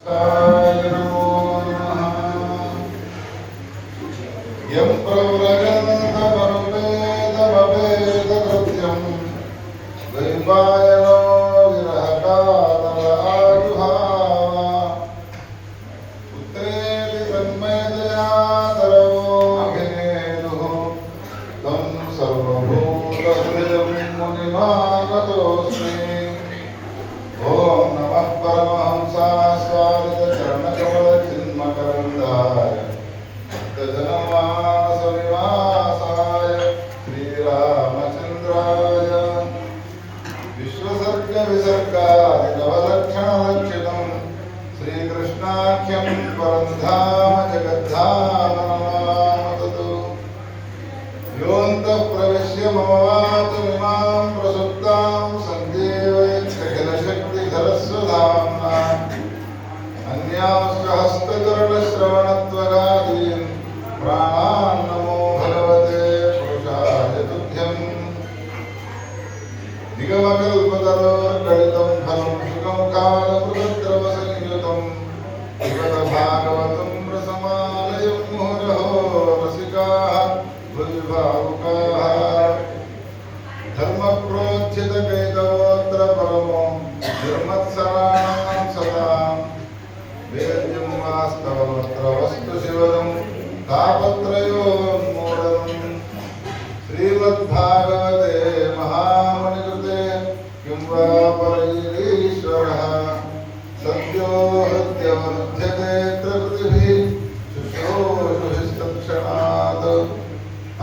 यं प्रव्रजन्तमनुपेदमपेदकृत्यं द्वैपायनो विरहकातराजुहावा पुत्रेति तन्मयतया तरोऽभिनेदुः तं सर्वभूतहृदयं मुनिमागतोऽस्मि। ॐ नमः परमहंसास्वादितचरणकमलचिन्मकरन्दाय जनमानसनिवासाय श्रीरामचन्द्राय विश्वसर्गविसर्गादिनवलक्षणलक्षितं श्रीकृष्णाख्यं परं धाम जगद्धामनमामतु। योऽन्तः प्रविश्य मम वाचमिमां प्रसुप्तां सञ्जीवयत्यखिलशक्तिधरस्वधाम्ना अन्यांश्च हस्तचरणश्रवणत्वगादीन् प्राणान् नमो भगवते पुरुषाय तुभ्यम्। निगमकल्पतरोर्गलितं फलं सुखं कालकृतद्रवसंयुतं भागवतं रसमालयं मुहुरहो रसिकाः भुविभावुकाः। धर्मप्रोज्झितकैतवोऽत्र परमो निर्मत्सराणां सदां वेद्यं वास्तवमत्र वस्तु शिवदं तापत्रयोन्मूलनम्। श्रीमद्भागवते महामुनिकृते किं वा परैरीश्वरः सद्यो हृद्यवरुध्यते प्रकृतिभिः शुश्रूषुभिस्तत्क्षणात्।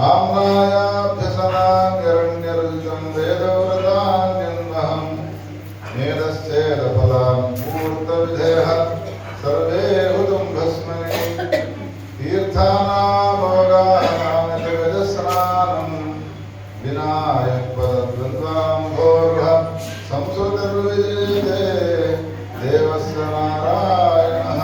आम्नायाभ्यसनान्यरण्यरुचितं वेदव्रतान्यन्वहम् मेधश्चेदफलान् पूर्तविधयः सर्वे हुतं भस्मनि। तीर्थानामवगाहनानि च गजस्नानं विनायकपदद्वन्द्वाम्भोरुह संस्कृतिर्विजयते देवस्य नारायणः।